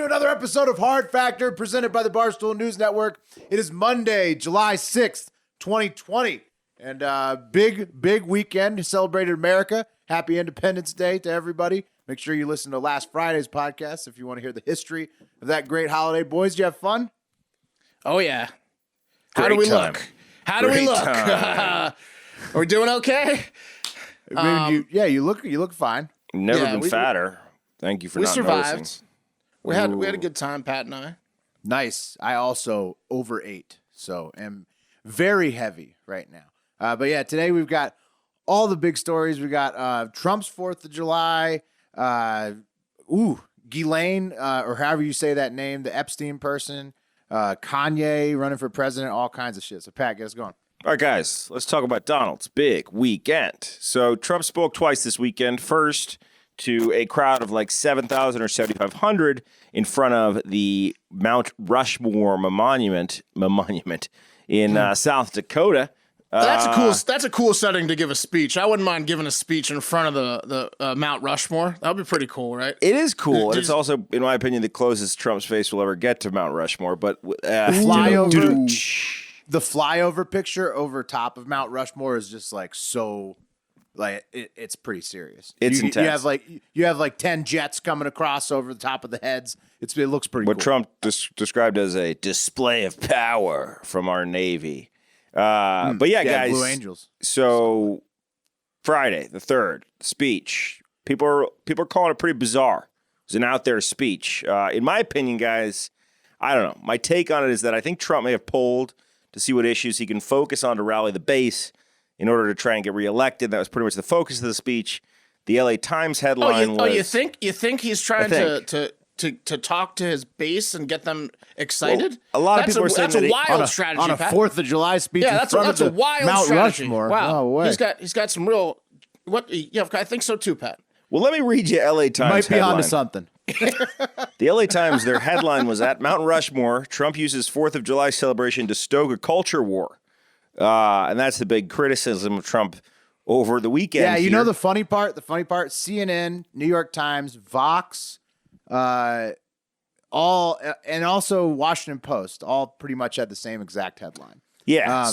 another episode of Hard Factor presented by the Barstool News Network. It is Monday, July 6th, 2020. And big weekend celebrated America. Happy Independence Day to everybody. Make sure you listen to last Friday's podcast if you want to hear the history of that great holiday. Boys, did you have fun? Oh, yeah. How do we look? How do we look? Are we doing okay? You look fine. Never been fatter. Thank you for not survived. noticing. We had a good time, Pat and I. Nice. I also overate, so am very heavy right now. But yeah, today we've got all the big stories. We got Trump's 4th of July. Ghislaine, or however you say that name, the Epstein person. Kanye running for president, all kinds of shit. So Pat, get us going. All right, guys, let's talk about Donald's big weekend. So Trump spoke twice this weekend. First, to a crowd of like 7,000 or 7,500 in front of the Mount Rushmore monument in South Dakota. That's a cool setting to give a speech. I wouldn't mind giving a speech in front of the Mount Rushmore. That would be pretty cool, right? It is cool, and it's also, in my opinion, the closest Trump's face will ever get to Mount Rushmore. But the flyover picture over top of Mount Rushmore is just like so. Like it's pretty serious. It's intense. You have like 10 jets coming across over the top of the heads. It looks pretty. What cool. Trump described as a display of power from our Navy. But yeah, guys. Blue Angels. So Friday the 3rd speech. People are calling it pretty bizarre. It was an out there speech. In my opinion, guys, I don't know. My take on it is that I think Trump may have polled to see what issues he can focus on to rally the base in order to try and get reelected. That was pretty much the focus of the speech. The LA Times headline was... you think he's trying to talk to his base and get them excited? Well, a lot of people are saying that's a wild strategy, on a Pat. 4th of July speech. Yeah, that's a wild Mount strategy. Rushmore. Wow, no way. He's got some real. What? Yeah, I think so too, Pat. Well, let me read you LA Times Might be headline. onto something. The LA Times, their headline was, at Mount Rushmore, Trump uses 4th of July celebration to stoke a culture war. And that's the big criticism of Trump over the weekend. Yeah, you know the funny part? CNN, New York Times, Vox, all, and also Washington Post, all pretty much had the same exact headline. Yeah,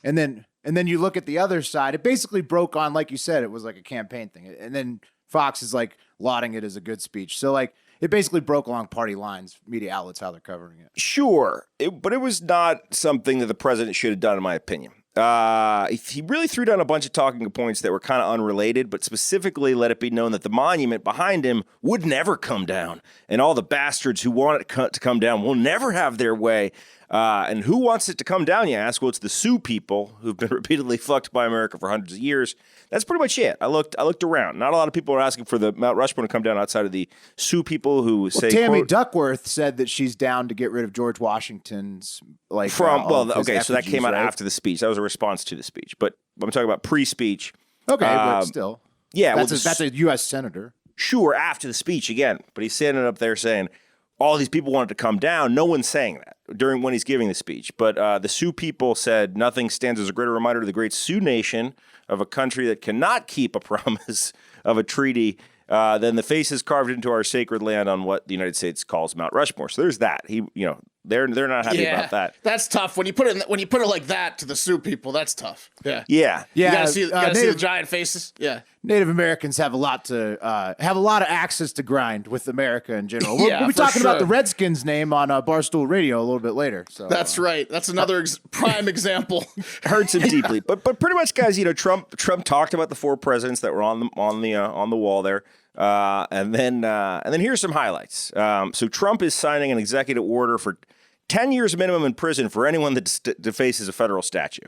and then you look at the other side. It basically broke on, like you said, it was like a campaign thing. And then Fox is like lauding it as a good speech. So like it basically broke along party lines, media outlets, how they're covering it. Sure, but it was not something that the president should have done, in my opinion. He really threw down a bunch of talking points that were kind of unrelated, but specifically let it be known that the monument behind him would never come down. And all the bastards who want it to come down will never have their way. And who wants it to come down, you ask? Well, it's the Sioux people who've been repeatedly fucked by America for hundreds of years. That's pretty much it. I looked around. Not a lot of people are asking for the Mount Rushmore to come down outside of the Sioux people who say, Tammy quote, Duckworth said that she's down to get rid of George Washington's so that came out after the speech. That was a response to the speech. But I'm talking about pre-speech. Okay, but still. Yeah, that's a U.S. senator. Sure, after the speech again. But he's standing up there saying, all these people wanted to come down. No one's saying that when he's giving the speech. But the Sioux people said nothing stands as a greater reminder to the great Sioux nation of a country that cannot keep a promise of a treaty than the faces carved into our sacred land on what the United States calls Mount Rushmore. So there's that. They're not happy about that. That's tough when you put it like that to the Sioux people. That's tough. Yeah. Yeah. You gotta see the giant faces. Yeah. Native Americans have a lot of axes to grind with America in general. We'll be talking about the Redskins name on Barstool Radio a little bit later. So that's right. That's another prime example. Hurts him deeply. But pretty much, guys, Trump talked about the 4 presidents that were on the wall there. And then here's some highlights. So Trump is signing an executive order for 10 years minimum in prison for anyone that defaces a federal statue.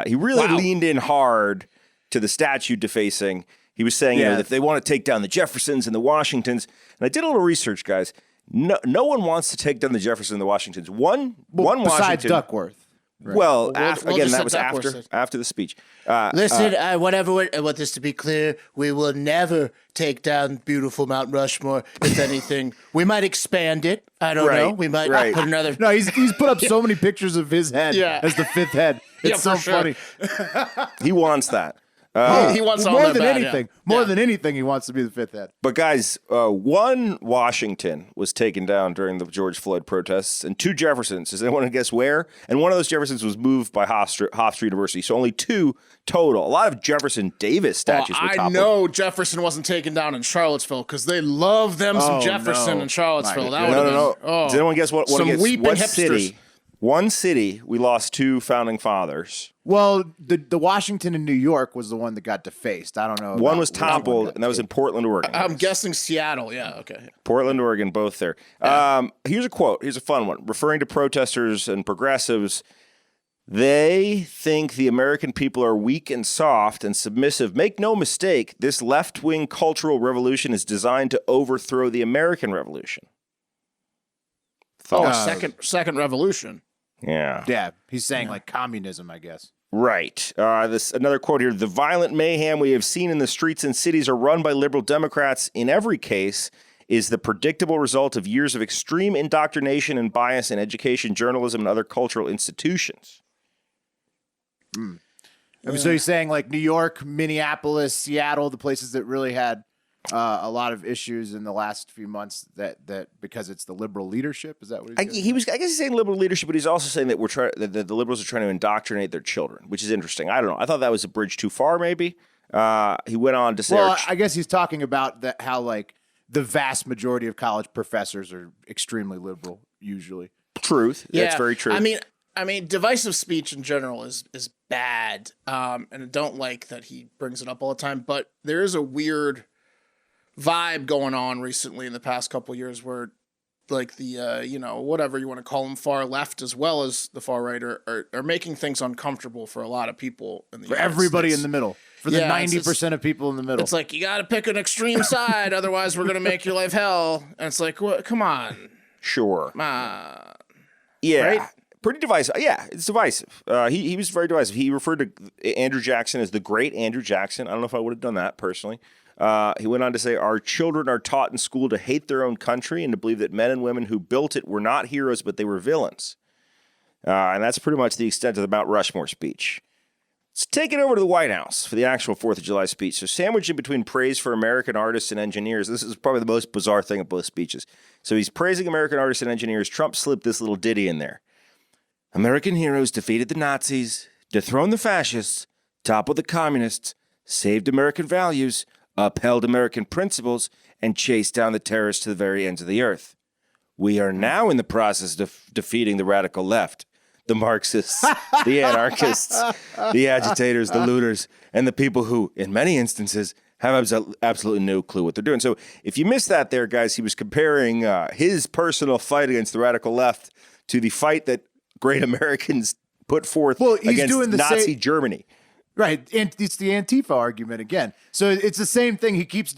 He really leaned in hard to the statue defacing. He was saying, that if they want to take down the Jeffersons and the Washingtons, and I did a little research, guys. No one wants to take down the Jeffersons and the Washingtons. One besides Washington, Duckworth. Right. Well, again, that was after the speech. Listen, I want this to be clear. We will never take down beautiful Mount Rushmore. If anything, we might expand it. I don't know. We might put another. No, he's put up so many pictures of his head as the 5th head. It's so funny. He wants that. He wants all more that than bad, anything. yeah. More than anything, he wants to be the fifth head. But guys, one Washington was taken down during the George Floyd protests, and 2 Jeffersons. Does anyone guess where? And one of those Jeffersons was moved by Hofstra University. So only 2 total. A lot of Jefferson Davis statues were toppled. I know Jefferson wasn't taken down in Charlottesville because they love them some Jefferson in Charlottesville. No. Does anyone guess what? Some weeping hipsters. City? One city, we lost 2 founding fathers. Well, the Washington in New York was the one that got defaced. I don't know. One was toppled, and that was in Portland, Oregon. I'm guessing Seattle. Yeah, okay. Portland, Oregon, both there. Here's a quote. Here's a fun one. Referring to protesters and progressives, they think the American people are weak and soft and submissive. Make no mistake, this left-wing cultural revolution is designed to overthrow the American Revolution. Second revolution. Yeah. Yeah, he's saying like communism, I guess. Right. Another quote here. The violent mayhem we have seen in the streets and cities are run by liberal Democrats in every case is the predictable result of years of extreme indoctrination and bias in education, journalism, and other cultural institutions. So he's saying like New York, Minneapolis, Seattle, the places that really had a lot of issues in the last few months that because it's the liberal leadership. Is that what I guess he's saying liberal leadership, but he's also saying that that the liberals are trying to indoctrinate their children, which is interesting. I don't know. I thought that was a bridge too far. Maybe he went on to say. Well, I guess he's talking about how like the vast majority of college professors are extremely liberal usually. Truth. Yeah, that's very true. I mean, divisive speech in general is bad, and I don't like that he brings it up all the time. But there is a weird vibe going on recently in the past couple of years where like the whatever you want to call them, far left as well as the far right are making things uncomfortable for a lot of people in the For United everybody States. in the middle. For the 90% of people in the middle. It's like you got to pick an extreme side, otherwise we're gonna make your life hell. And it's like, what? Come on, sure. Yeah, right? Pretty divisive. Yeah, it's divisive. He was very divisive. He referred to Andrew Jackson as the great Andrew Jackson. I don't know if I would have done that personally. He went on to say, our children are taught in school to hate their own country and to believe that men and women who built it were not heroes, but they were villains. And that's pretty much the extent of the Mount Rushmore speech. Let's take it over to the White House for the actual 4th of July speech. So sandwiched in between praise for American artists and engineers, this is probably the most bizarre thing of both speeches. So he's praising American artists and engineers. Trump slipped this little ditty in there. American heroes defeated the Nazis, dethroned the fascists, toppled the communists, saved American values, upheld American principles, and chased down the terrorists to the very ends of the earth. We are now in the process of defeating the radical left, the Marxists, the anarchists, the agitators, the looters, and the people who, in many instances, have absolutely no clue what they're doing. So if you missed that there, guys, he was comparing his personal fight against the radical left to the fight that great Americans put forth against Nazi Germany. Right, and it's the Antifa argument again. So it's the same thing. He keeps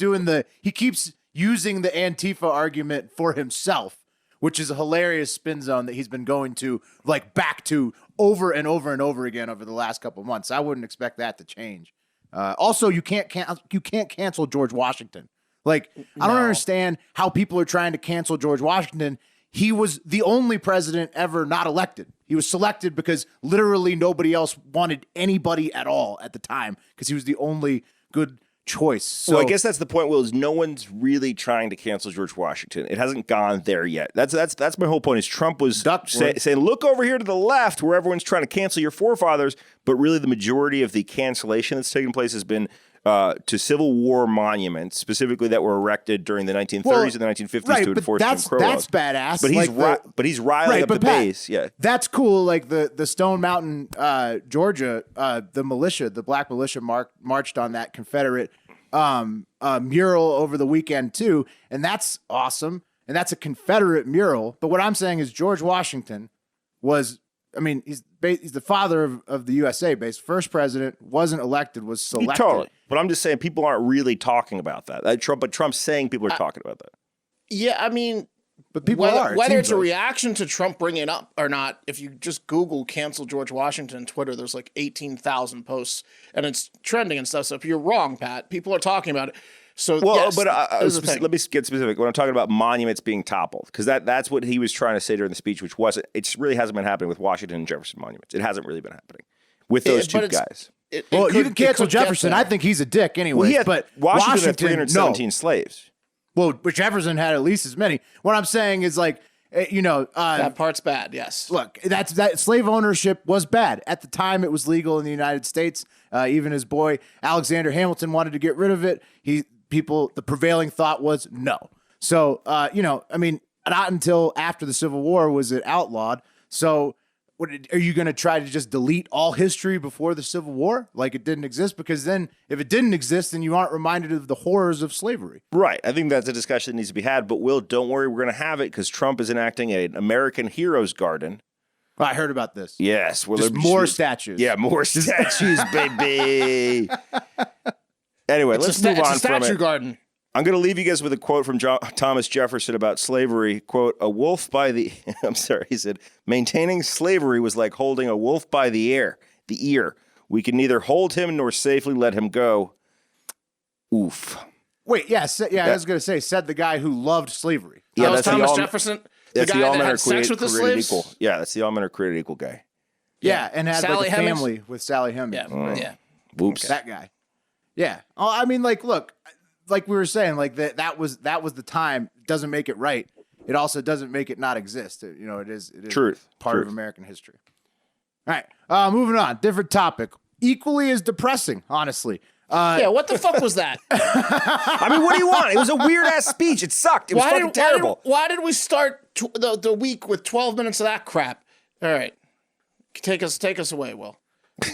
using the Antifa argument for himself, which is a hilarious spin zone that he's been going to back to over and over and over again over the last couple of months. I wouldn't expect that to change. Also, you can't cancel George Washington. I don't understand how people are trying to cancel George Washington. He was the only president ever not elected. He was selected because literally nobody else wanted anybody at all at the time because he was the only good choice. So, well, I guess that's the point, Will, is no one's really trying to cancel George Washington. It hasn't gone there yet. That's my whole point is Trump was saying, look over here to the left where everyone's trying to cancel your forefathers, but really the majority of the cancellation that's taken place has been to Civil War monuments, specifically that were erected during the 1930s and the 1950s to enforce Jim Crow laws. That's badass. But he's riling up the base. Yeah, that's cool. Like the Stone Mountain, Georgia, the black militia marched on that Confederate mural over the weekend too, and that's awesome. And that's a Confederate mural. But what I'm saying is George Washington was. I mean, he's the father of the USA. Based first president, wasn't elected, was selected. Totally. But I'm just saying people aren't really talking about that. But Trump's saying people are talking about that. Yeah, I mean, but people are. Whether it's a reaction to Trump bringing it up or not, if you just Google cancel George Washington on Twitter, there's 18,000 posts and it's trending and stuff. So if you're wrong, Pat, people are talking about it. So yes, but let me get specific. When I'm talking about monuments being toppled, because that's what he was trying to say during the speech, which wasn't. It really hasn't been happening with Washington and Jefferson monuments. It hasn't really been happening with those two guys. Well, you can cancel could get Jefferson. there. I think he's a dick anyway. Well, he had, but Washington had no. 317 slaves. Well, but Jefferson had at least as many. What I'm saying is like, That part's bad. Yes. look, that slave ownership was bad. At the time, it was legal in the United States. Even his boy, Alexander Hamilton, wanted to get rid of it. The prevailing thought was no. So, I mean, not until after the Civil War was it outlawed. So are you going to try to just delete all history before the Civil War? Like it didn't exist? Because then if it didn't exist, then you aren't reminded of the horrors of slavery. Right. I think that's a discussion that needs to be had. But, Will, don't worry. We're going to have it because Trump is enacting an American Heroes Garden. I heard about this. Yes. Well, Just more statues. Yeah, more statues, baby. Anyway, let's move on it's a statue from it. garden. I'm going to leave you guys with a quote from Thomas Jefferson about slavery. Quote, a wolf by the, he said, maintaining slavery was like holding a wolf by the ear. We can neither hold him nor safely let him go. Oof. Wait, I was going to say, said the guy who loved slavery. Yeah, That was that's Thomas the Jefferson, the that's guy the all that men are had sex with the created slaves. equal. Yeah, that's the all men are created equal guy. Yeah, and had Sally like a Hemings? family with Sally Hemings. Yeah, right? yeah. Whoops. That guy. Yeah. Oh, I mean, like, look, like we were saying, like that was the time. Doesn't make it right. It also doesn't make it not exist. It is Truth. part of American history. All right, moving on. Different topic. Equally as depressing, honestly. Yeah, what the fuck was that? I mean, what do you want? It was a weird ass speech. It sucked. It was fucking terrible. Why did we start the week with 12 minutes of that crap? All right, take us away, Will.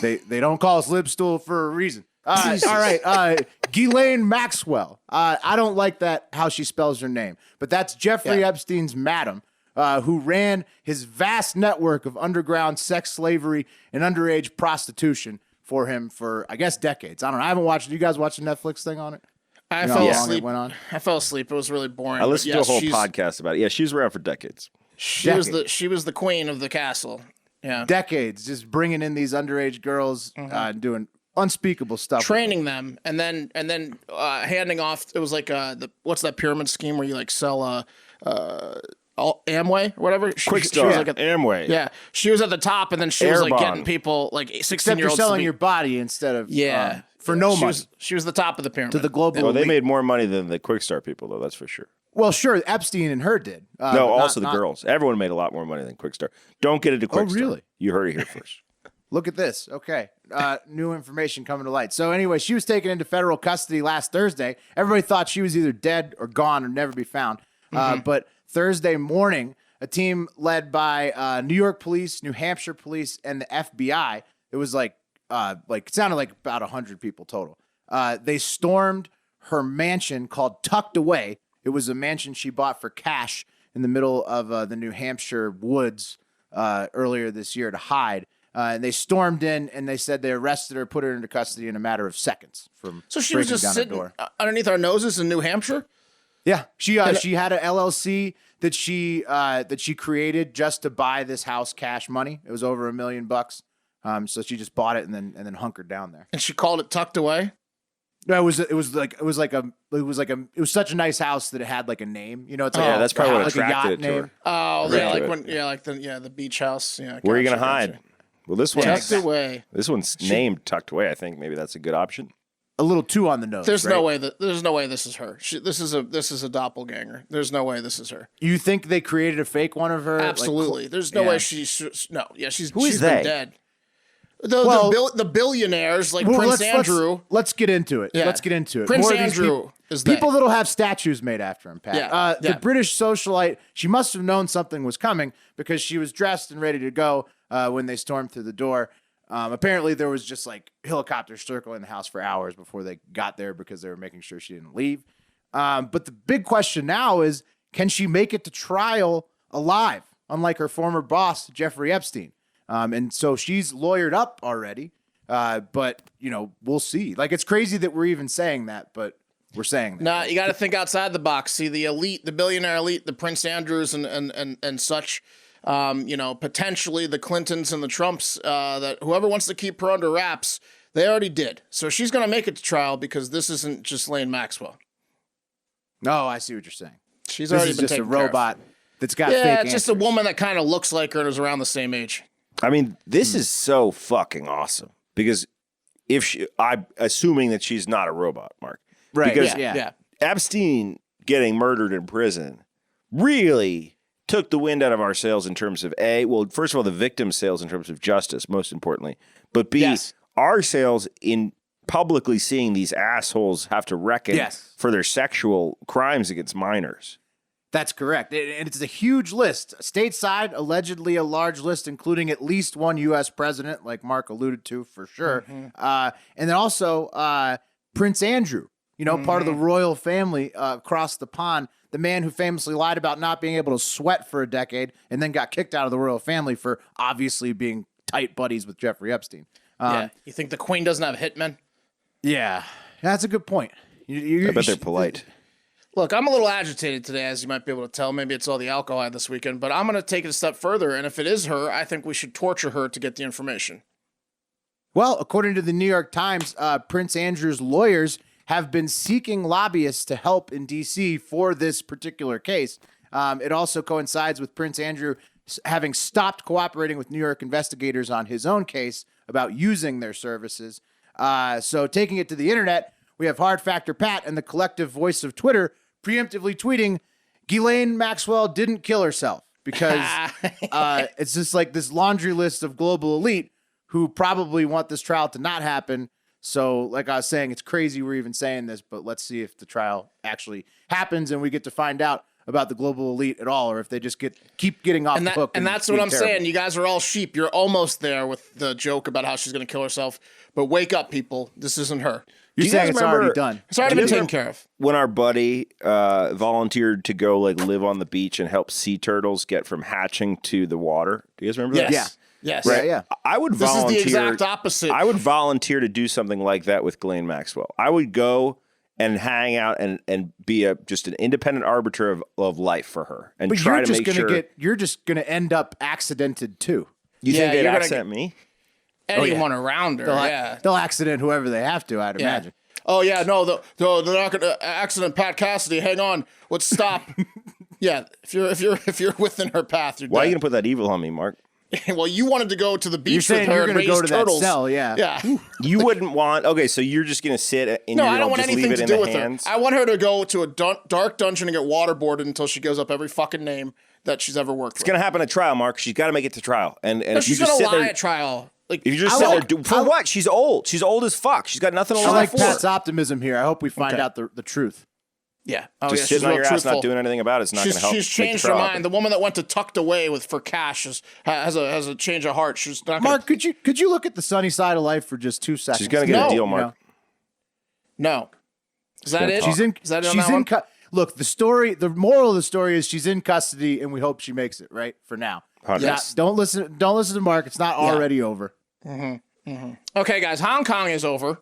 They don't call us Libstool for a reason. All right. Ghislaine Maxwell. I don't like that how she spells her name, but that's Jeffrey Epstein's madam, who ran his vast network of underground sex slavery and underage prostitution for him for, I guess, decades. I don't know. I haven't watched. You guys watch the Netflix thing on it? I You know fell how long asleep. it went on? I fell asleep. It was really boring. I but listened yes, to a whole she's- podcast about it. Yeah, she was around for decades. She was the queen of the castle. Yeah, Decades, just bringing in these underage girls, doing unspeakable stuff. training them and then handing off. It was like what's that pyramid scheme where you like sell Amway or whatever. Quick She Start, was like Amway. Yeah, she was at the top, and then she was like Airbond. getting people like Except you're 16-year-olds. selling your body instead of for no money She was the top of the pyramid. to the global. Well, they elite. made more money than the Quick Start people, though. That's for sure. Well, sure, Epstein and her did. No, but also not- the girls. Everyone made a lot more money than Quick Start. Don't get into Quick Start. really? You heard it here first. Look at this. Okay. New information coming to light. So anyway, she was taken into federal custody last Thursday. Everybody thought she was either dead or gone or never be found. But Thursday morning, a team led by New York police, New Hampshire police, and the FBI, it was it sounded like about 100 people total. They stormed her mansion called Tucked Away. It was a mansion she bought for cash in the middle of the New Hampshire woods earlier this year to hide. And they stormed in, and they said they arrested her, put her into custody in a matter of seconds. So she was breaking just down her sitting door. underneath our noses in New Hampshire. Yeah, she had a LLC that she created just to buy this house cash money. It was over $1 million. So she just bought it and then hunkered down there. And she called it Tucked Away. No, it was such a nice house that it had like a name. You know, it's like Yeah, that's probably what like a attracted yacht it to name. her. Oh, Right. yeah, like when the beach house. Yeah. Where are you going to gotcha, hide? gotcha. Well, this one's Tucked Away. This one's named Tucked Away. I think maybe that's a good option. A little too on the nose. There's right? no way this is her. This is a doppelganger. There's no way this is her. You think they created a fake one of her? Absolutely. There's no way she's no. Yeah, she's Who is been they? dead. Well- The billionaires like Well, Prince Andrew. Let's get into it. Yeah. Let's get into it. Prince More of these Andrew is they. people that'll have statues made after him, Pat. Yeah, The British socialite, she must have known something was coming because she was dressed and ready to go when they stormed through the door. Apparently, there was just like helicopters circling the house for hours before they got there because they were making sure she didn't leave. But the big question now is, can she make it to trial alive, unlike her former boss, Jeffrey Epstein? And so she's lawyered up already. But, we'll see. Like, it's crazy that we're even saying that, but we're saying that. Nah, you got to think outside the box. See, the elite, the billionaire elite, the Prince Andrews and such. Potentially the Clintons and the Trumps. That whoever wants to keep her under wraps, they already did. So she's going to make it to trial because this isn't Ghislaine Maxwell. No, I see what you're saying. She's This already is been just a taken care of. robot that's got Yeah, fake it's just a answers. woman that kind of looks like her and is around the same age. I mean, this is so fucking awesome because I'm assuming that she's not a robot, Mark. Right. Because Yeah. Epstein getting murdered in prison really took the wind out of our sails in terms of first of all, the victim's sails in terms of justice, most importantly, but B, Yes. our sails in publicly seeing these assholes have to reckon for their sexual crimes against minors. That's correct. And it's a huge list. Stateside, allegedly a large list, including at least one U.S. president, like Mark alluded to for sure. And then also Prince Andrew, part of the royal family across the pond, the man who famously lied about not being able to sweat for a decade and then got kicked out of the royal family for obviously being tight buddies with Jeffrey Epstein. You think the Queen doesn't have hitmen? Yeah, that's a good point. I bet they're polite. Look, I'm a little agitated today, as you might be able to tell. Maybe it's all the alcohol I had this weekend, but I'm going to take it a step further. And if it is her, I think we should torture her to get the information. Well, according to the New York Times, Prince Andrew's lawyers have been seeking lobbyists to help in D.C. for this particular case. It also coincides with Prince Andrew having stopped cooperating with New York investigators on his own case about using their services. So taking it to the internet, we have Hard Factor Pat and the collective voice of Twitter preemptively tweeting, Ghislaine Maxwell didn't kill herself, because it's just like this laundry list of global elite who probably want this trial to not happen. So like I was saying, it's crazy we're even saying this, but let's see if the trial actually happens and we get to find out about the global elite at all, or if they just keep getting off the hook. And that's what I'm saying. You guys are all sheep. You're almost there with the joke about how she's going to kill herself. But wake up, people. This isn't her. You're saying it's already done. It's already been taken care of. When our buddy volunteered to go live on the beach and help sea turtles get from hatching to the water. Do you guys remember that? Yeah. Yes. Right. Yeah. I would This volunteer. is the exact opposite. I would volunteer to do something like that with Ghislaine Maxwell. I would go and hang out and be just an independent arbiter of life for her and But try you're to just make sure. you're just gonna end up accidented too. You think they'd you're gonna accident me? Anyone around her, They'll accident whoever they have to, I'd imagine. Oh, yeah, no, they're not going to accident Pat Cassidy. Hang on. Let's stop. Yeah, if you're within her path, you're Why are you dead. gonna put that evil on me, Mark? Well, you wanted to go to the beach You're with saying her you're and gonna raise go to turtles. that cell, yeah. Yeah. You wouldn't want. Okay, so you're just gonna sit and No, you're I don't gonna want just anything leave to it do in the with hands. her. I want her to go to a dark dungeon and get waterboarded until she gives up every fucking name that she's ever worked It's with. gonna happen at trial, Mark. She's got to make it to trial, and No, if you she's just going to sit lie there, at trial. Like, if you just sit there, for what? She's old. She's old as fuck. She's got nothing to I lie like for. Pat's optimism here. I hope we find out the truth. yeah. Oh, Just yeah, she's sitting on real your ass, truthful. not doing anything about it. It's not going to help. She's changed her mind. The woman that went to Tucked Away for cash has a change of heart. She's not Mark, could you look at the sunny side of life for just 2 seconds? She's going to get No. a deal, You Mark. know? No. Is that it? She's in. Is that it on She's that in. one? Look, the moral of the story is she's in custody, and we hope she makes it right for now. Yes. Don't listen to Mark. It's not already over. Okay, guys, Hong Kong is over.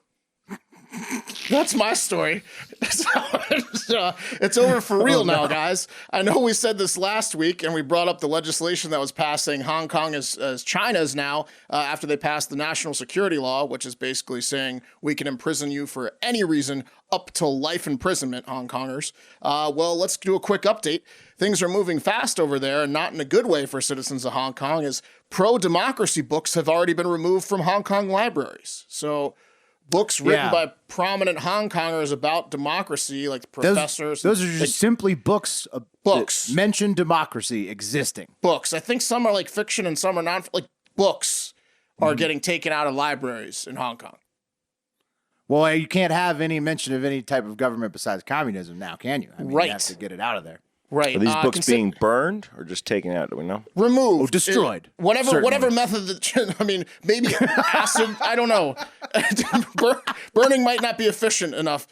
That's my story. It's over for real now, guys. I know we said this last week, and we brought up the legislation that was passing Hong Kong as China's now after they passed the national security law, which is basically saying we can imprison you for any reason up to life imprisonment, Hong Kongers. Well, let's do a quick update. Things are moving fast over there, and not in a good way for citizens of Hong Kong, as pro-democracy books have already been removed from Hong Kong libraries. So books written by prominent Hong Kongers about democracy, like professors. Those are just simply books. Books. That mention democracy existing. Books. I think some are like fiction and some are not. Like books are getting taken out of libraries in Hong Kong. Well, you can't have any mention of any type of government besides communism now, can you? I mean, Right. You have to get it out of there. Right. Are these books being burned or just taken out? Do we know? removed, destroyed. Whatever method that, I mean, maybe acid. I don't know. Burning might not be efficient enough.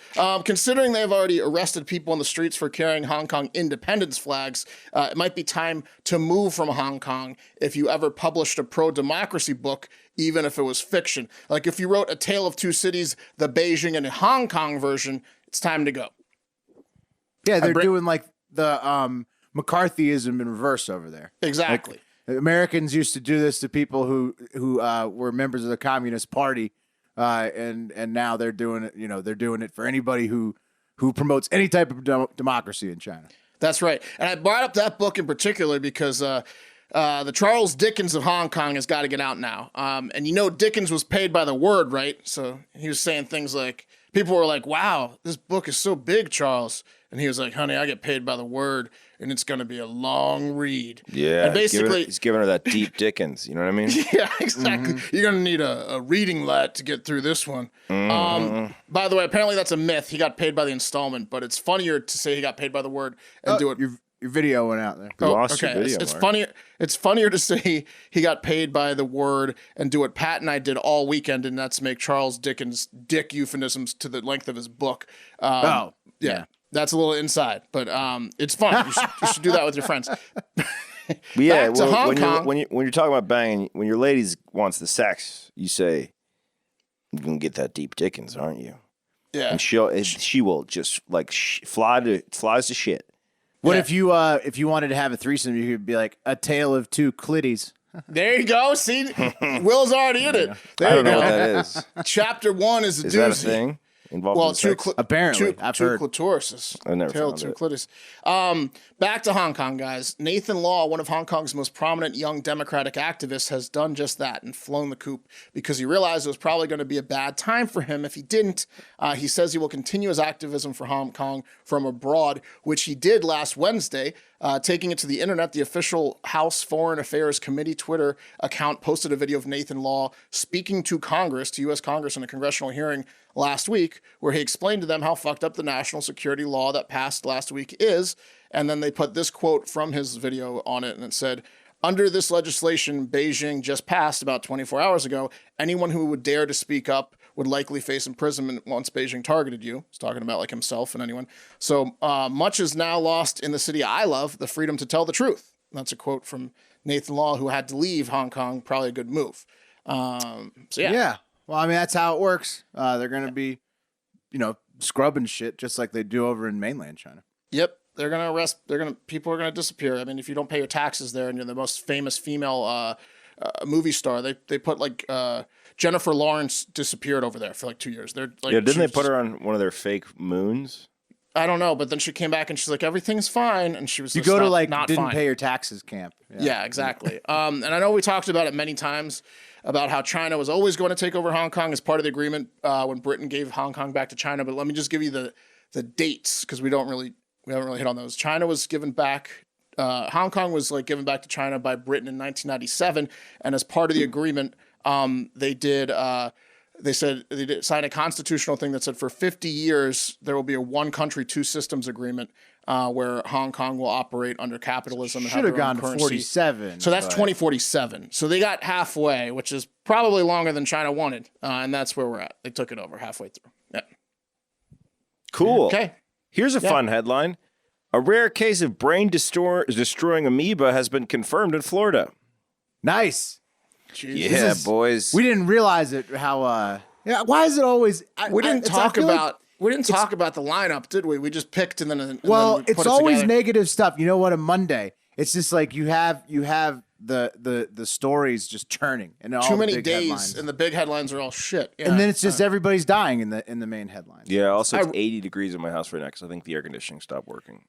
Considering they've already arrested people on the streets for carrying Hong Kong independence flags, it might be time to move from Hong Kong if you ever published a pro-democracy book, even if it was fiction. Like if you wrote A Tale of Two Cities, the Beijing and Hong Kong version, it's time to go. Yeah, they're doing like the McCarthyism in reverse over there. Exactly. Like, Americans used to do this to people who were members of the Communist Party, and now they're doing it. You know, they're doing it for anybody who promotes any type of democracy in China. That's right. And I brought up that book in particular because the Charles Dickens of Hong Kong has got to get out now. And Dickens was paid by the word, right? So he was saying things like, people were like, wow, this book is so big, Charles. And he was like, honey, I get paid by the word, and it's going to be a long read. Yeah, and basically, he's giving her that deep Dickens. You know what I mean? Yeah, exactly. You're going to need a reading let to get through this one. By the way, apparently that's a myth. He got paid by the installment, but it's funnier to say he got paid by the word and do it. Your video went out there. You lost your video, it's Mark. funnier. It's funnier to say he got paid by the word and do what Pat and I did all weekend, and that's make Charles Dickens dick euphemisms to the length of his book. Yeah. That's a little inside, but it's fun. You should do that with your friends. Yeah, Back to Hong when Kong. you're talking about banging, when your ladies wants the sex, you say, "You're gonna get that deep Dickens, aren't you?" Yeah. And she will just like flies to shit. What Yeah. if you wanted to have a threesome? You could be like a tale of two clitties. There you go. See, Will's already in it. There I don't you know go. what that is. Chapter 1 is a Is doozy. that a thing? Involved in sex? Apparently, I've heard. clitorises. I've never Tail found two it. clitoris. Back to Hong Kong, guys. Nathan Law, one of Hong Kong's most prominent young Democratic activists, has done just that and flown the coop because he realized it was probably going to be a bad time for him if he didn't. He says he will continue his activism for Hong Kong from abroad, which he did last Wednesday. Taking it to the internet, the official House Foreign Affairs Committee Twitter account posted a video of Nathan Law speaking to Congress, to U.S. Congress in a congressional hearing last week, where he explained to them how fucked up the national security law that passed last week is. And then they put this quote from his video on it, and it said, under this legislation Beijing just passed about 24 hours ago, anyone who would dare to speak up would likely face imprisonment once Beijing targeted you. He's talking about like himself and anyone. So much is now lost in the city I love, the freedom to tell the truth. That's a quote from Nathan Law, who had to leave Hong Kong. Probably a good move. So yeah. Yeah. Well, I mean, that's how it works. They're going to be, scrubbing shit just like they do over in mainland China. Yep. They're going to arrest, people are going to disappear. I mean, if you don't pay your taxes there and you're the most famous female movie star, they put like Jennifer Lawrence disappeared over there for like 2 years. They're like, Didn't they put her on one of their fake moons? I don't know, but then she came back and she's like, everything's fine, and she was You just go to not didn't fine. pay your taxes camp. Yeah, exactly. And I know we talked about it many times about how China was always going to take over Hong Kong as part of the agreement when Britain gave Hong Kong back to China. But let me just give you the dates because we haven't really hit on those. China was given back. Hong Kong was like given back to China by Britain in 1997, and as part of the agreement, they did. They said they did sign a constitutional thing that said for 50 years there will be a one country, two systems agreement where Hong Kong will operate under capitalism. And Should have their own gone to currency. 47. So that's but- 2047. So they got halfway, which is probably longer than China wanted, and that's where we're at. They took it over halfway through. Yeah. Cool. Okay. Here's a fun headline. A rare case of brain-destroying amoeba has been confirmed in Florida. Nice. Jesus. Yeah, boys. We didn't realize it. How? Why is it always? We didn't I talk feel like- about. We didn't talk about the lineup, did we? We just picked and then. And Well, then we it's put it always together. negative stuff. You know what? A Monday, it's just like you have the stories just churning and all Too the many big days, headlines. and the big headlines are all shit. Yeah. And then it's just everybody's dying in the main headlines. Yeah, also it's 80 degrees in my house right now because I think the air conditioning stopped working.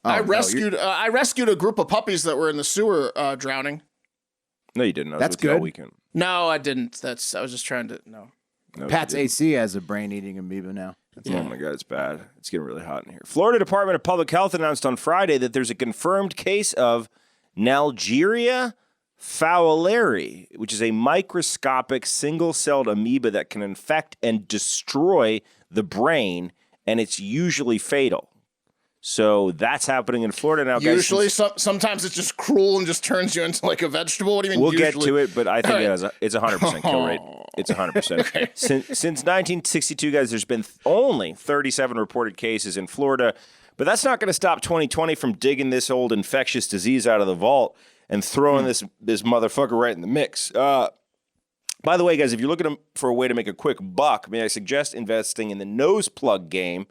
I no, rescued a group of puppies that were in the sewer drowning. No, you didn't. I was That's with you all good. weekend. No, I didn't. I was just trying to No, Pat's you didn't. AC has a brain-eating amoeba now. Oh my God, it's bad. It's getting really hot in here. Florida Department of Public Health announced on Friday that there's a confirmed case of Nalgeria fowleri, which is a microscopic single-celled amoeba that can infect and destroy the brain, and it's usually fatal. So that's happening in Florida now. Usually, guys, sometimes it's just cruel and just turns you into like a vegetable. What do you mean? we'll usually? get to it, but I think All right. it's a 100% kill rate. It's 100%. Since 1962, guys, there's been only 37 reported cases in Florida, but that's not going to stop 2020 from digging this old infectious disease out of the vault and throwing this motherfucker right in the mix. By the way, guys, if you're looking for a way to make a quick buck, may I suggest investing in the nose plug game?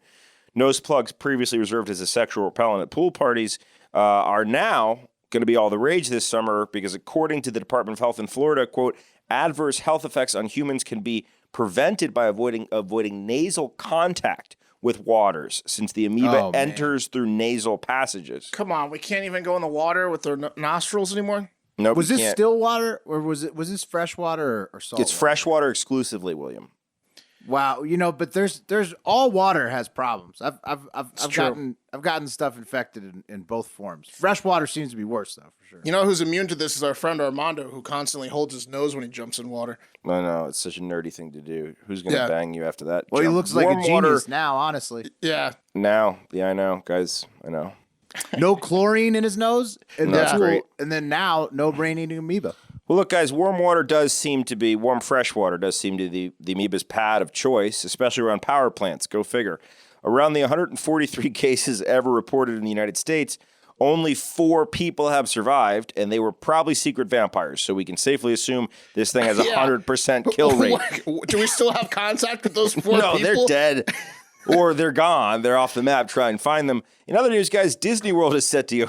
Nose plugs, previously reserved as a sexual repellent at pool parties, are now going to be all the rage this summer because according to the Department of Health in Florida, quote, adverse health effects on humans can be prevented by avoiding nasal contact with waters since the amoeba enters through nasal passages. Come on, we can't even go in the water with their nostrils anymore. Nope, Was you this can't. still water or was this fresh water or salt? It's fresh water exclusively, William. Wow, but there's all water has problems. I've gotten stuff infected in both forms. Fresh water seems to be worse though, for sure. You know who's immune to this is our friend Armando, who constantly holds his nose when he jumps in water. I know, it's such a nerdy thing to do. Who's going to bang you after that? Well, he looks like a Warm genius water now, honestly. Yeah. now. Yeah, I know, guys. I know. No chlorine in his nose, and That's great. And then now, no brain-eating amoeba. Well, look, guys, warm fresh water does seem to be the amoeba's pad of choice, especially around power plants. Go figure. Around the 143 cases ever reported in the United States, only 4 people have survived, and they were probably secret vampires. So we can safely assume this thing has a 100% kill rate. Do we still have contact with those 4 No, people? they're dead. Or they're gone. They're off the map. Try and find them. In other news, guys, Disney World is set to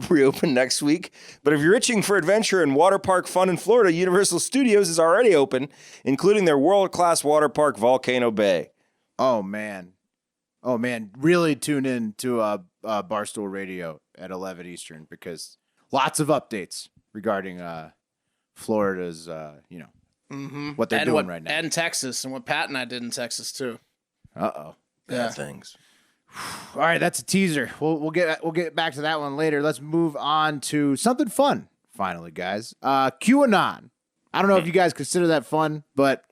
reopen next week. But if you're itching for adventure and water park fun in Florida, Universal Studios is already open, including their world-class water park, Volcano Bay. Oh man, really tune in to Barstool Radio at 11 Eastern because lots of updates regarding Florida's, what they're doing right now. And Texas, and what Pat and I did in Texas too. Uh-oh. Bad things. All right, that's a teaser. We'll get back to that one later. Let's move on to something fun. Finally, guys, QAnon. I don't know if you guys consider that fun, but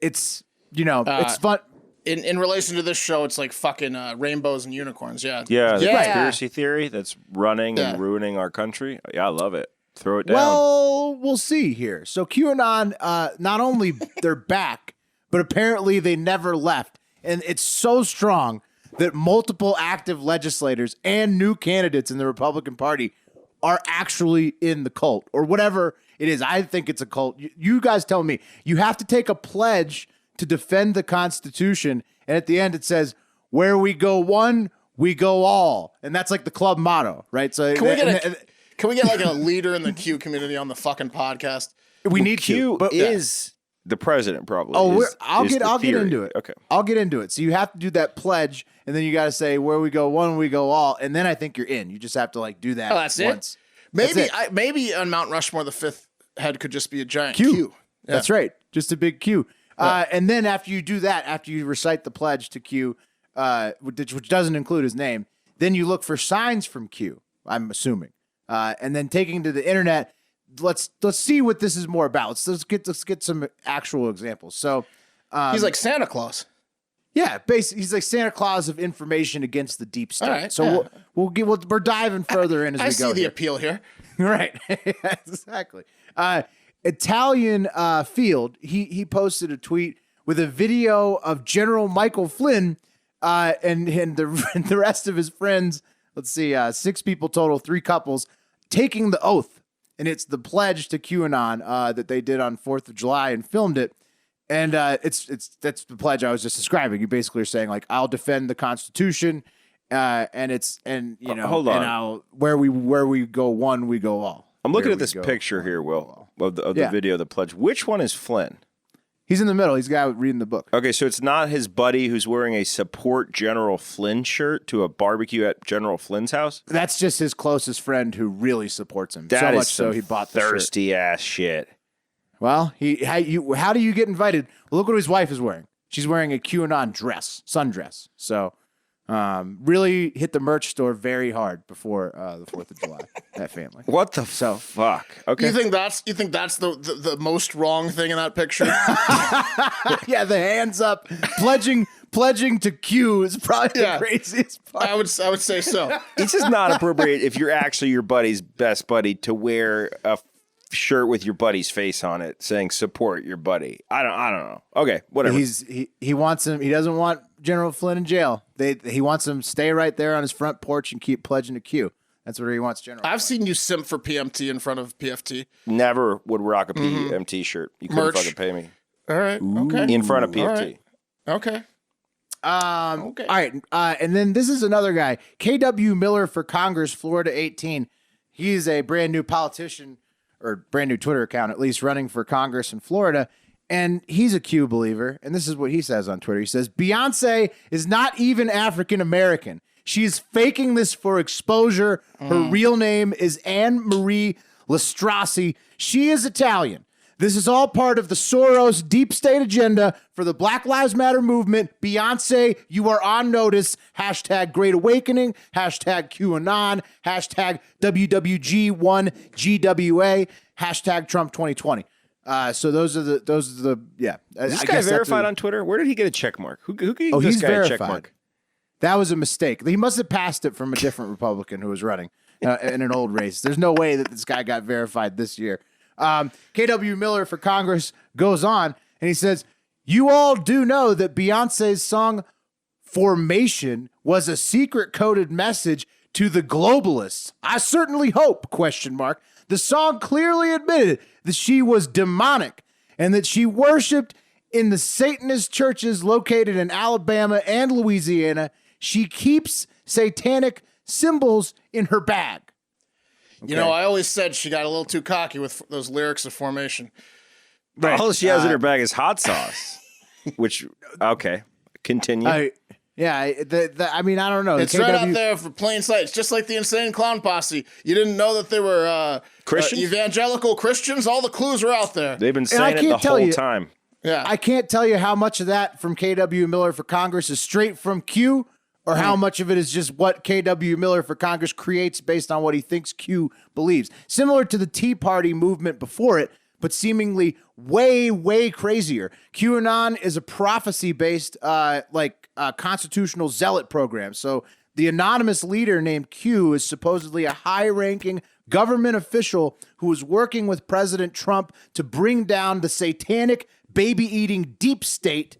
it's it's fun. In relation to this show, it's like fucking rainbows and unicorns. Yeah. Yeah, the Yeah. conspiracy theory that's running and ruining our country. Yeah, I love it. Throw it down. Well, we'll see here. So QAnon, not only they're back, but apparently they never left, and it's so strong that multiple active legislators and new candidates in the Republican Party are actually in the cult or whatever it is. I think it's a cult. You guys tell me. You have to take a pledge to defend the Constitution, and at the end it says, "Where we go one, we go all," and that's like the club motto, right? So Can we get like a leader in the Q community on the fucking podcast? we need Q to, but is the president, probably. Oh, is I'll the get theory. into it. Okay. I'll get into it. So you have to do that pledge, and then you got to say where we go one, we go all, and then I think you're in. You just have to like do that. Oh, that's once. it. Maybe on Mount Rushmore, the 5th head could just be a giant Q. Q. Yeah. That's right, just a big Q. And then after you do that, after you recite the pledge to Q, which doesn't include his name, then you look for signs from Q. I'm assuming, and then taking to the internet. Let's see what this is more about. Let's get some actual examples. So He's like Santa Claus. yeah, basically he's like Santa Claus of information against the deep state. All right, So we're diving further in as I we see go. the here. appeal here. Right. Exactly. Italian Field, he posted a tweet with a video of General Michael Flynn and the rest of his friends. Let's see, 6 people total, 3 couples, taking the oath. And it's the pledge to QAnon that they did on 4th of July and filmed it. And that's the pledge I was just describing. You basically are saying like, I'll defend the Constitution, hold on. and I'll where we go one, we go all. I'm looking Where at we this go picture one, here, we go Will, all. of the video, the pledge. Which one is Flynn? He's in the middle. He's the guy reading the book. Okay, so it's not his buddy who's wearing a support General Flynn shirt to a barbecue at General Flynn's house? That's just his closest friend who really supports him. That so is much so some he bought the shirt. thirsty ass shit. Well, how do you get invited? Well, look what his wife is wearing. She's wearing a QAnon dress, sundress. So really hit the merch store very hard before the 4th of July, that family. What the fuck? Okay. You think that's the most wrong thing in that picture? Yeah, the hands up, pledging to Q is probably the craziest part. I would say so. It's just not appropriate if you're actually your buddy's best buddy to wear a shirt with your buddy's face on it saying support your buddy. I don't know. Okay, whatever. He wants him. He doesn't want General Flynn in jail. He wants him to stay right there on his front porch and keep pledging to Q. That's what he wants, General. I've seen you simp for PMT in front of PFT. Never would rock a PMT shirt. You couldn't Merch. fucking pay me. All right. Okay. In front of PFT. right. Okay. Okay. All right. And then this is another guy, KW Miller for Congress, Florida 18. He's a brand new politician, or brand new Twitter account, at least, running for Congress in Florida. And he's a Q believer. And this is what he says on Twitter. He says, Beyonce is not even African American. She's faking this for exposure. Her real name is Anne Marie Lestrassi. She is Italian. This is all part of the Soros deep state agenda for the Black Lives Matter movement. Beyonce, you are on notice. Hashtag Great Awakening. Hashtag QAnon. Hashtag WWG1GWA. Hashtag Trump 2020. So those are the yeah. Is this guy verified on Twitter? Where did he get a check mark? Who gave this he's guy a check verified. mark? That was a mistake. He must have passed it from a different Republican who was running in an old race. There's no way that this guy got verified this year. KW Miller for Congress goes on and he says, you all do know that Beyonce's song Formation was a secret coded message to the globalists. I certainly hope, ? The song clearly admitted that she was demonic and that she worshiped in the Satanist churches located in Alabama and Louisiana. She keeps satanic symbols in her bag. You know, I always said she got a little too cocky with those lyrics of Formation. Right. All she has in her bag is hot sauce. Which, okay, continue. I mean, I don't know. It's right out there for plain sight. It's just like the Insane Clown Posse. You didn't know that they were Christians? Evangelical Christians? All the clues were out there. They've been saying it the whole time. Yeah. I can't tell you how much of that from KW Miller for Congress is straight from Q or how much of it is just what KW Miller for Congress creates based on what he thinks Q believes. Similar to the Tea Party movement before it, but seemingly way, way crazier. QAnon is a prophecy-based, constitutional zealot program. So the anonymous leader named Q is supposedly a high-ranking government official who is working with President Trump to bring down the satanic, baby-eating deep state,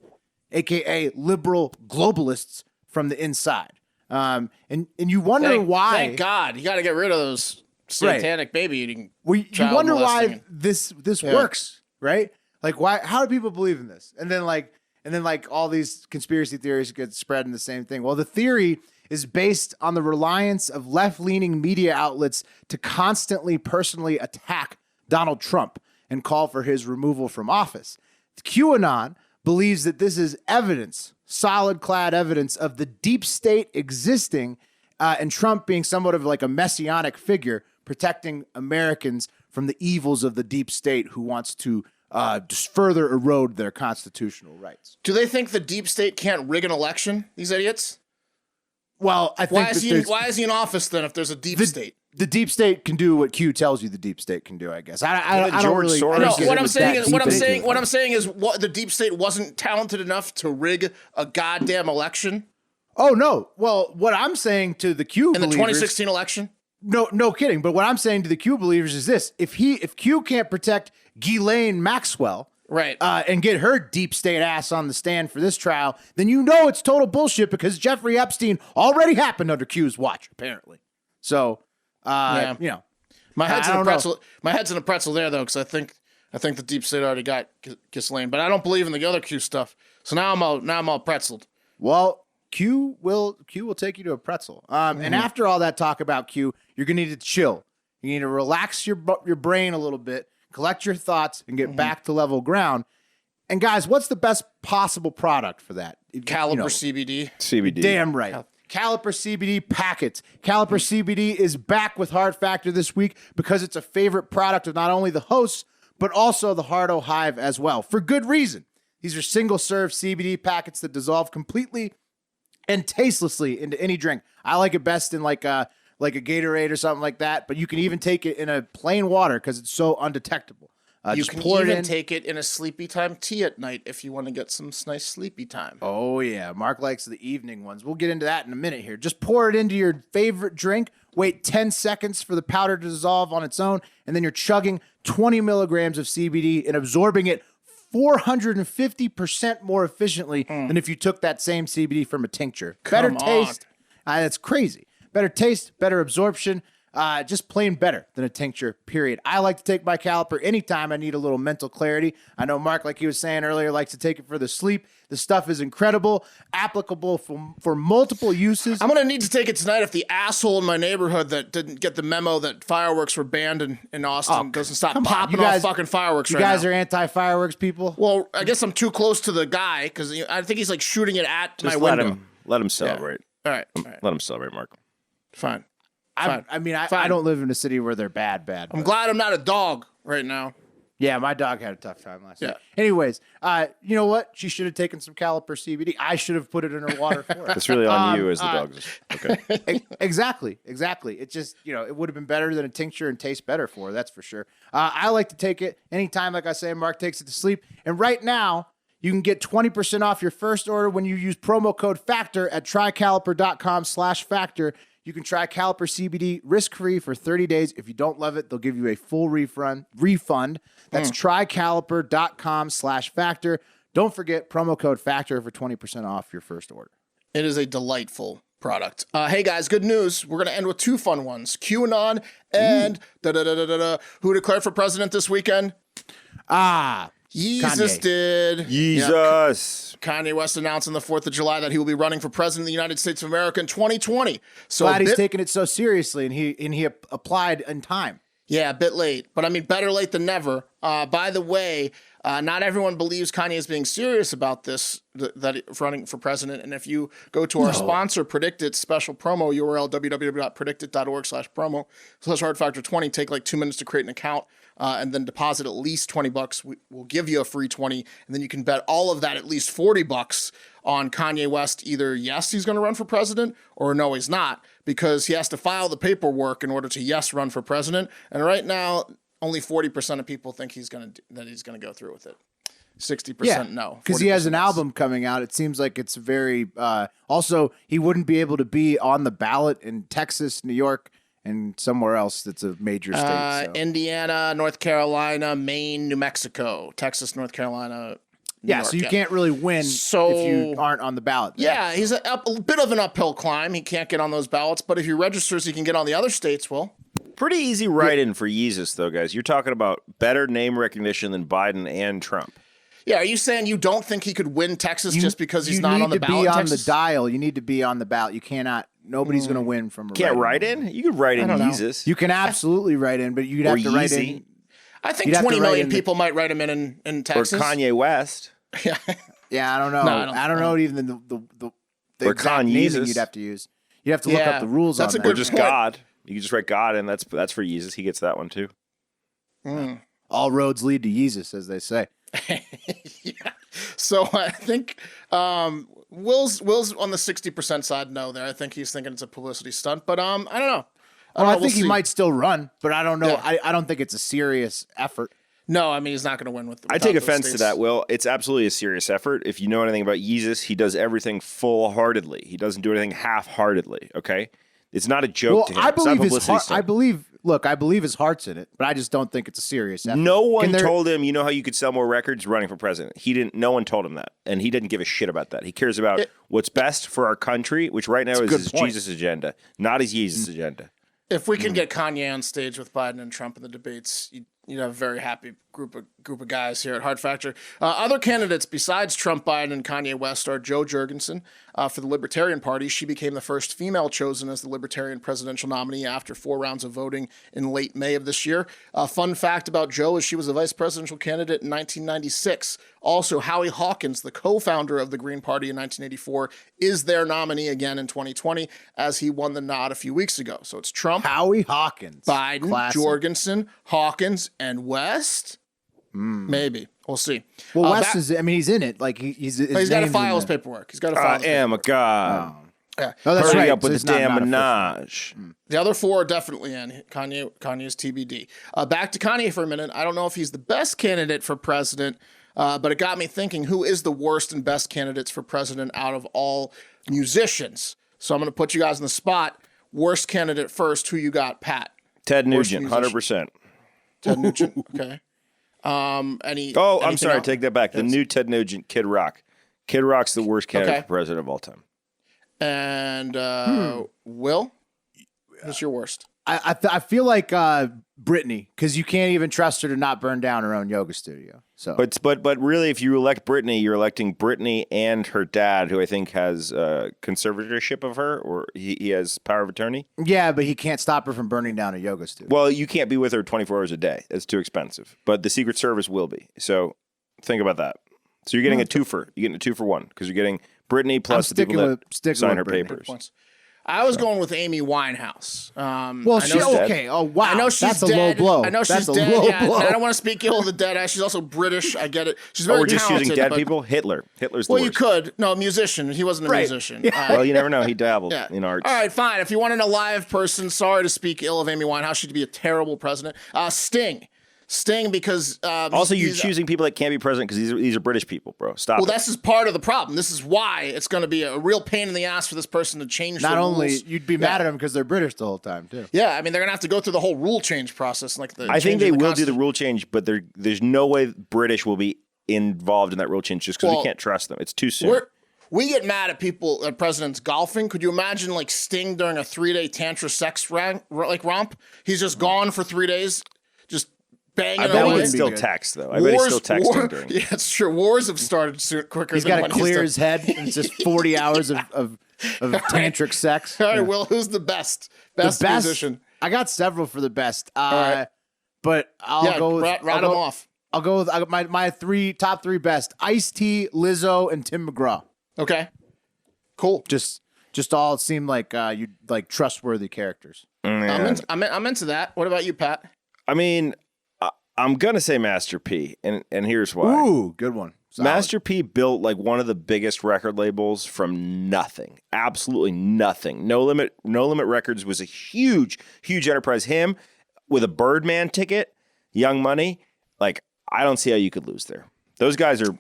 a.k.a. liberal globalists, from the inside. And you wonder why. Thank God. You got to get rid of those satanic baby eating. You wonder why this works, right? Like, why? How do people believe in this? And then all these conspiracy theories get spread in the same thing. Well, the theory is based on the reliance of left-leaning media outlets to constantly personally attack Donald Trump and call for his removal from office. QAnon believes that this is evidence, solid-clad evidence of the deep state existing and Trump being somewhat of like a messianic figure protecting Americans from the evils of the deep state who wants to just further erode their constitutional rights. Do they think the deep state can't rig an election, these idiots? Well, I think why is he in office then if there's a deep state? The deep state can do what Q tells you the deep state can do, I guess. I don't really. What I'm saying is the deep state wasn't talented enough to rig a goddamn election. Oh no! Well, what I'm saying to the Q in the 2016 election. No kidding. But what I'm saying to the Q believers is this: if Q can't protect Ghislaine Maxwell, right, and get her deep state ass on the stand for this trial, then you know it's total bullshit because Jeffrey Epstein already happened under Q's watch, apparently. So. You know, my head's in a pretzel. My head's in a pretzel there though, because I think the deep state already got Ghislaine, but I don't believe in the other Q stuff. So now I'm all pretzeled. Well, Q will take you to a pretzel. And after all that talk about Q, you're gonna need to chill. You need to relax your brain a little bit, collect your thoughts, and get back to level ground. And guys, what's the best possible product for that? Caliper CBD. CBD. Damn right. Caliper CBD packets. Caliper CBD is back with Hard Factor this week because it's a favorite product of not only the hosts, but also the Hardo Hive as well. For good reason. These are single-serve CBD packets that dissolve completely and tastelessly into any drink. I like it best in like a Gatorade or something like that, but you can even take it in a plain water because it's so undetectable. You can even take it in a sleepy time tea at night if you want to get some nice sleepy time. Oh, yeah. Mark likes the evening ones. We'll get into that in a minute here. Just pour it into your favorite drink. Wait 10 seconds for the powder to dissolve on its own, and then you're chugging 20 milligrams of CBD and absorbing it 450% more efficiently than if you took that same CBD from a tincture. Better taste. That's crazy. Better taste, better absorption. Just plain better than a tincture, period. I like to take my Caliper anytime I need a little mental clarity. I know Mark, like he was saying earlier, likes to take it for the sleep. The stuff is incredible, applicable for multiple uses. I'm going to need to take it tonight if the asshole in my neighborhood that didn't get the memo that fireworks were banned in Austin doesn't stop popping off fucking fireworks right now. You guys are anti-fireworks people? Well, I guess I'm too close to the guy because I think he's like shooting it at my window. Let him celebrate. Yeah. All right. Let him celebrate, Mark. Fine. I don't live in a city where they're bad. I'm glad I'm not a dog right now. Yeah, my dog had a tough time last night. Yeah. Anyways, you know what? She should have taken some Caliper CBD. I should have put it in her water for her. That's really on you as the dog's. Okay. Exactly. It just, it would have been better than a tincture and tastes better for her. That's for sure. I like to take it anytime, like I say, Mark takes it to sleep. And right now, you can get 20% off your first order when you use promo code FACTOR at trycaliper.com/factor. You can try Caliper CBD risk-free for 30 days. If you don't love it, they'll give you a full refund. That's trycaliper.com/factor. Don't forget promo code FACTOR for 20% off your first order. It is a delightful product. Hey guys, good news. We're going to end with two fun ones. QAnon and who declared for president this weekend? Jesus Kanye. did. Jesus. Kanye West announced on the 4th of July that he will be running for president of the United States of America in 2020. So glad he's taking it so seriously, and he applied in time. Yeah, a bit late, but I mean, better late than never. By the way, not everyone believes Kanye is being serious about this, that he's running for president. And if you go to our sponsor, Predictit's special promo URL, www.predictit.org/promo/hardfactor20, take like 2 minutes to create an account. And then deposit at least $20. We'll give you a free 20, and then you can bet all of that at least $40 on Kanye West. Either yes, he's going to run for president, or no, he's not, because he has to file the paperwork in order to yes run for president. And right now, only 40% of people think he's going to go through with it. 60% no, because he has an album coming out. It seems like it's very. Also, he wouldn't be able to be on the ballot in Texas, New York, and somewhere else that's a major state. Indiana, North Carolina, Maine, New Mexico, Texas, North Carolina. New York, so you can't really win if you aren't on the ballot there. Yeah, he's a bit of an uphill climb. He can't get on those ballots, but if he registers, he can get on the other states, Will. Pretty easy write-in for Yeezus, though, guys. You're talking about better name recognition than Biden and Trump. Yeah, are you saying you don't think he could win Texas just because he's not on the ballot? You need to be on the dial. You need to be on the ballot. You cannot. Nobody's going to win from a Can't write in? You could write in Yeezus. You can absolutely write in, but you'd have to write in. I think 20 million people might write him in Texas. Or Kanye West. Yeah, I don't know. No, I don't know even the or exact naming you'd have to use. You'd have to look up the rules on that. Or just God. You can just write God, and that's for Yeezus. He gets that one, too. All roads lead to Yeezus, as they say. Yeah. So I think Will's on the 60% side no there. I think he's thinking it's a publicity stunt, but I don't know. I think he might still run, but I don't know. Yeah. I don't think it's a serious effort. No, I mean, he's not going to win with I take offense to that, Will. It's absolutely a serious effort. If you know anything about Yeezus, he does everything full-heartedly. He doesn't do anything half-heartedly, okay? It's not a joke to him. I believe his heart. I believe his heart's in it, but I just don't think it's a serious effort. No one told him, you know how you could sell more records running for president? No one told him that, and he didn't give a shit about that. He cares about what's best for our country, which right now is his Jesus agenda, not his Yeezus agenda. If we can get Kanye on stage with Biden and Trump in the debates, you'd have a very happy group of guys here at Hard Factor. Other candidates besides Trump, Biden, and Kanye West are Jo Jorgensen for the Libertarian Party. She became the first female chosen as the Libertarian presidential nominee after 4 rounds of voting in late May of this year. Fun fact about Jo is she was a vice presidential candidate in 1996. Also, Howie Hawkins, the co-founder of the Green Party in 1984, is their nominee again in 2020 as he won the nod a few weeks ago. So it's Trump, Howie Hawkins, Biden, classic. Jorgensen, Hawkins, and West. Maybe. We'll see. Well, West is, he's in it. Like he's got to file his paperwork. He's got to file I am a god. Yeah. Oh, that's Hurry right. up with So the it's damn not menage. The other 4 are definitely in. Kanye's TBD. Back to Kanye for a minute. I don't know if he's the best candidate for president, but it got me thinking, who is the worst and best candidates for president out of all musicians? So I'm going to put you guys on the spot. Worst candidate first. Who you got, Pat? Ted Nugent, 100%. Ted Nugent? Okay. I'm sorry. Else? Take that back. The new Ted Nugent, Kid Rock. Kid Rock's the worst candidate for president of all time. And Will, who's your worst? I feel like Britney, because you can't even trust her to not burn down her own yoga studio. So, but really, if you elect Britney, you're electing Britney and her dad, who I think has conservatorship of her, or he has power of attorney. Yeah, but he can't stop her from burning down a yoga studio. Well, you can't be with her 24 hours a day. It's too expensive. But the Secret Service will be. So think about that. So you're getting a twofer. You're getting a 2-for-1 because you're getting Britney plus the people that sign her papers. I was going with Amy Winehouse. Well, I know she's okay. Oh, wow. I know she's That's dead. a low blow. I know That's she's a dead. low Yeah, blow. I don't want to speak ill of the dead. She's also British. I get it. She's very we're just talented. choosing dead but- people. Hitler's the Well, you worst. could. No, musician. He wasn't a musician. Well, you never know. He dabbled Yeah. in arts. All right, fine. If you want an alive person, sorry to speak ill of Amy Winehouse. She'd be a terrible president. Sting, because Also, you're choosing people that can't be president because these are British people, bro. Stop. Well, it. this is part of the problem. This is why it's going to be a real pain in the ass for this person to change. Not the only rules. you'd be mad at them because they're British the whole time too. Yeah, I mean they're going to have to go through the whole rule change process. Like I think they will do the rule change, but there's no way British will be involved in that rule change just because we can't trust them. It's too soon. We get mad at people, at presidents golfing. Could you imagine like Sting during a 3-day tantra sex romp? He's just gone for 3 days, just banging I bet away. he can still good. text though. I bet he's still texting during. Yeah, it's true. Wars have started quicker. He's than got to when clear his head, and it's just 40 hours of tantric sex. All right, Will, who's the best musician? I got several for the best. right. But I'll go with rat them off. I'll go with my top three best: Ice-T, Lizzo, and Tim McGraw. Okay, cool. Just all seem like you like trustworthy characters. I'm into that. What about you, Pat? I mean, I'm gonna say Master P, and here's why. Ooh, good one. Solid. Master P built like one of the biggest record labels from nothing, absolutely nothing. No Limit Records was a huge enterprise. Him with a Birdman ticket, Young Money, like I don't see how you could lose there. Those guys are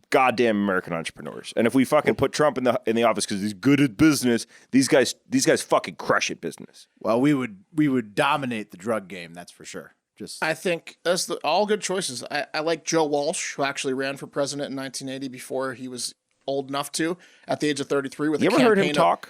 goddamn American entrepreneurs, and if we fucking put Trump in the office because he's good at business, these guys fucking crush at business. Well, we would dominate the drug game. That's for sure. I think that's all good choices. I like Joe Walsh, who actually ran for president in 1980 before he was old enough to, at the age of 33. With You ever heard him talk?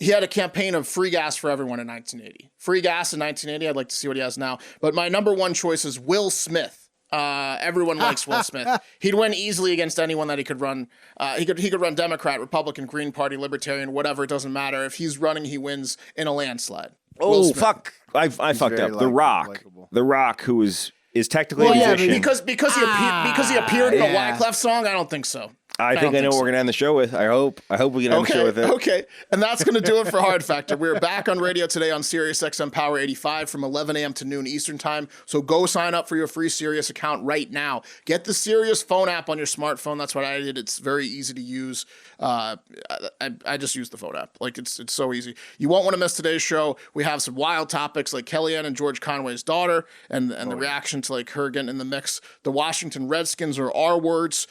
He had a campaign of free gas for everyone in 1980. Free gas in 1980. I'd like to see what he has now. But my number one choice is Will Smith. Everyone likes Will Smith. He'd win easily against anyone that he could run. He could run Democrat, Republican, Green Party, Libertarian, whatever. It doesn't matter. If he's running, he wins in a landslide. Oh fuck! I fucked up. The Rock. likable. The Rock, who is technically Well, a yeah, musician. because he appeared in a yeah. Wyclef song. I don't think so. I think I know what we're gonna end the show with. I hope we can end the show with it. Okay, and that's going to do it for Hard Factor. We're back on radio today on Sirius XM Power 85 from 11 a.m. to noon Eastern Time. So go sign up for your free Sirius account right now. Get the Sirius phone app on your smartphone. That's what I did. It's very easy to use. I just use the phone app. Like it's so easy. You won't want to miss today's show. We have some wild topics like Kellyanne and George Conway's daughter and the reaction to like her getting in the mix. The Washington Redskins or R words,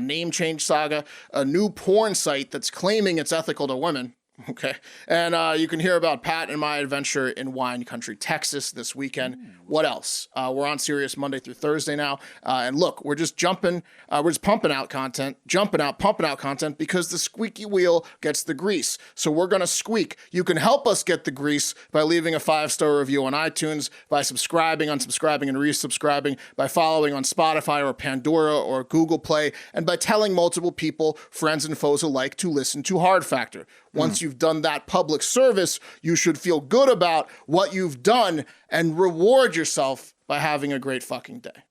name change saga, a new porn site that's claiming it's ethical to women. Okay. And you can hear about Pat and my adventure in wine country, Texas this weekend. What else? We're on Sirius Monday through Thursday now. And look, we're just pumping out content because the squeaky wheel gets the grease. So we're going to squeak. You can help us get the grease by leaving a 5-star review on iTunes, by subscribing, unsubscribing, and resubscribing, by following on Spotify or Pandora or Google Play, and by telling multiple people, friends and foes alike, to listen to Hard Factor. Once you've done that public service, you should feel good about what you've done and reward yourself by having a great fucking day.